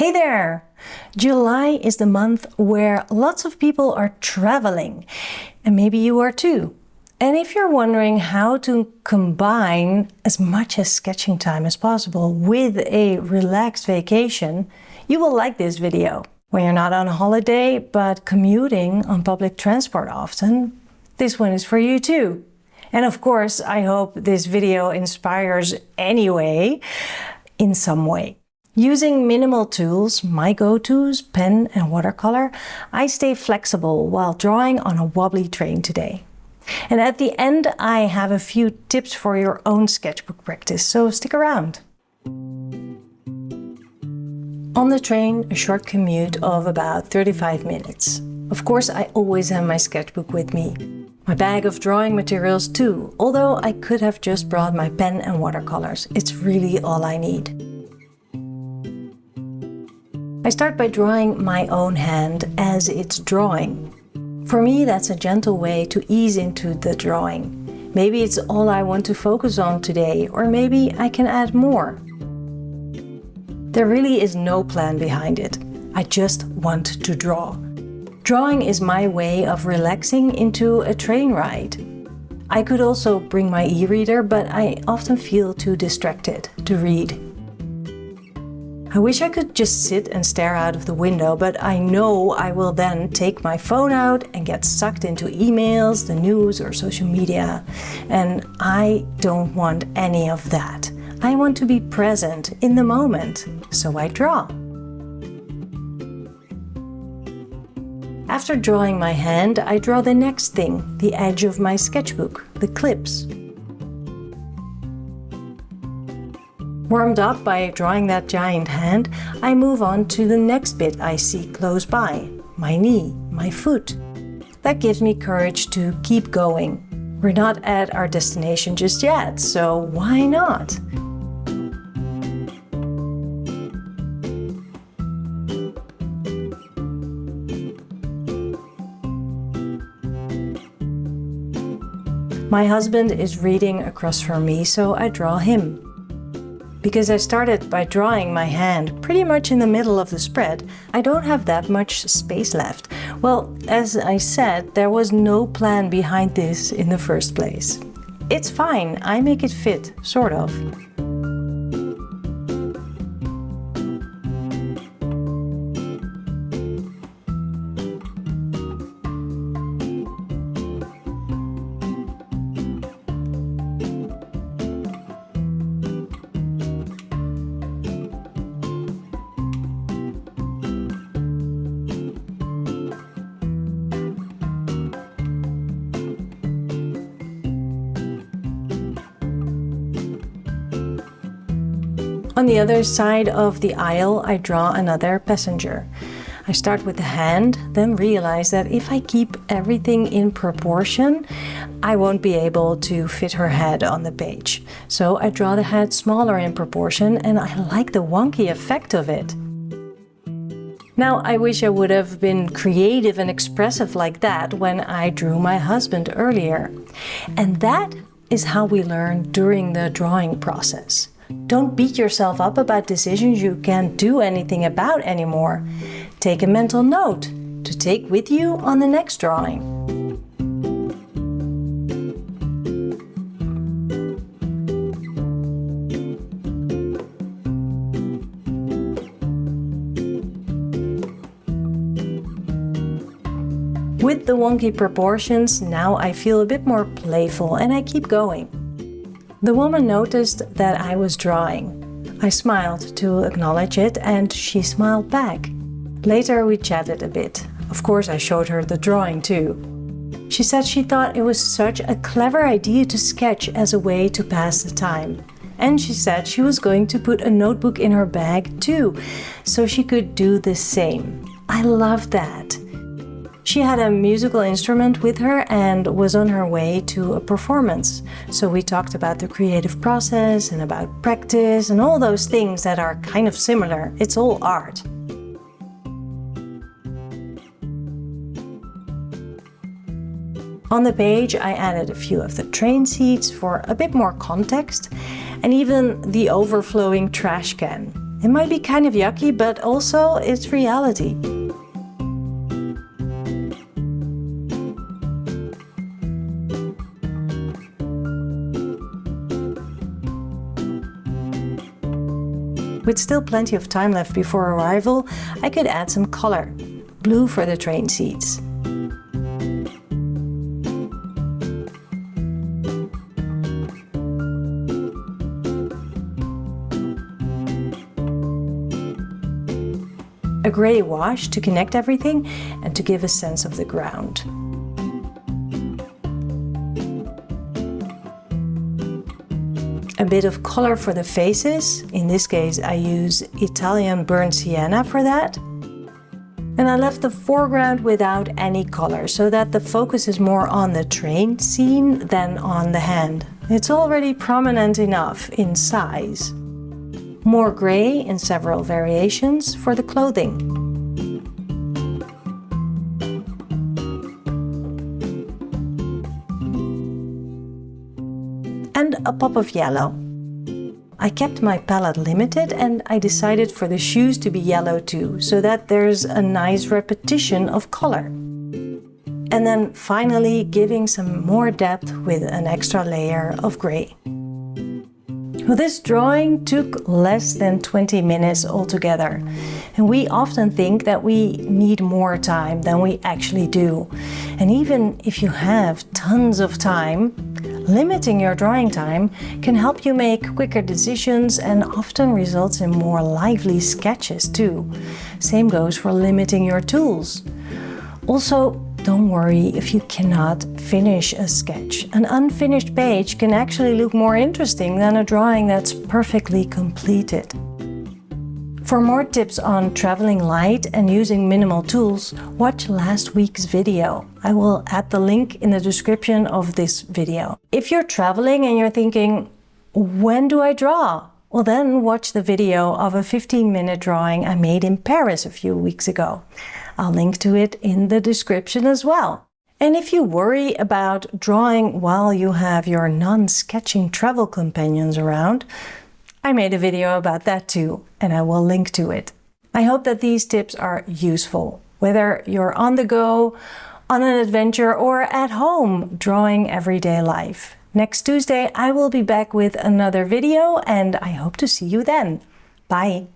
Hey there! July is the month where lots of people are traveling, and maybe you are too. And if you're wondering how to combine as much as sketching time as possible with a relaxed vacation, you will like this video. When you're not on a holiday but commuting on public transport often, this one is for you too. And of course, I hope this video inspires anyway, in some way. Using minimal tools, my go-tos, pen and watercolor, I stay flexible while drawing on a wobbly train today. And at the end, I have a few tips for your own sketchbook practice, so stick around. On the train, a short commute of about 35 minutes. Of course, I always have my sketchbook with me. My bag of drawing materials too, although I could have just brought my pen and watercolors. It's really all I need. I start by drawing my own hand as it's drawing. For me, that's a gentle way to ease into the drawing. Maybe it's all I want to focus on today, or maybe I can add more. There really is no plan behind it. I just want to draw. Drawing is my way of relaxing into a train ride. I could also bring my e-reader, but I often feel too distracted to read. I wish I could just sit and stare out of the window, but I know I will then take my phone out and get sucked into emails, the news or social media. And I don't want any of that. I want to be present in the moment, so I draw. After drawing my hand, I draw the next thing, the edge of my sketchbook, the clips. Warmed up by drawing that giant hand, I move on to the next bit I see close by, my knee, my foot. That gives me courage to keep going. We're not at our destination just yet, so why not? My husband is reading across from me, so I draw him. Because I started by drawing my hand pretty much in the middle of the spread, I don't have that much space left. Well, as I said, there was no plan behind this in the first place. It's fine, I make it fit, sort of. On the other side of the aisle, I draw another passenger. I start with the hand, then realize that if I keep everything in proportion, I won't be able to fit her head on the page. So I draw the head smaller in proportion, and I like the wonky effect of it. Now, I wish I would have been creative and expressive like that when I drew my husband earlier. And that is how we learn during the drawing process. Don't beat yourself up about decisions you can't do anything about anymore. Take a mental note to take with you on the next drawing. With the wonky proportions, now I feel a bit more playful and I keep going. The woman noticed that I was drawing. I smiled to acknowledge it and she smiled back. Later we chatted a bit. Of course I showed her the drawing too. She said she thought it was such a clever idea to sketch as a way to pass the time. And she said she was going to put a notebook in her bag too, so she could do the same. I love that. She had a musical instrument with her and was on her way to a performance. So we talked about the creative process and about practice and all those things that are kind of similar. It's all art. On the page, I added a few of the train seats for a bit more context, and even the overflowing trash can. It might be kind of yucky, but also it's reality. With still plenty of time left before arrival, I could add some color. Blue for the train seats. A grey wash to connect everything and to give a sense of the ground. A bit of color for the faces. In this case, I use Italian burnt sienna for that. And I left the foreground without any color, so that the focus is more on the train scene than on the hand. It's already prominent enough in size. More gray in several variations for the clothing. And a pop of yellow. I kept my palette limited and I decided for the shoes to be yellow too, so that there's a nice repetition of color. And then finally giving some more depth with an extra layer of gray. Well, this drawing took less than 20 minutes altogether. And we often think that we need more time than we actually do. And even if you have tons of time, limiting your drawing time can help you make quicker decisions and often results in more lively sketches too. Same goes for limiting your tools. Also, don't worry if you cannot finish a sketch. An unfinished page can actually look more interesting than a drawing that's perfectly completed. For more tips on traveling light and using minimal tools, watch last week's video. I will add the link in the description of this video. If you're traveling and you're thinking, when do I draw? Well, then watch the video of a 15-minute drawing I made in Paris a few weeks ago. I'll link to it in the description as well. And if you worry about drawing while you have your non-sketching travel companions around, I made a video about that too, and I will link to it. I hope that these tips are useful, whether you're on the go, on an adventure, or at home drawing everyday life. Next Tuesday, I will be back with another video, and I hope to see you then. Bye!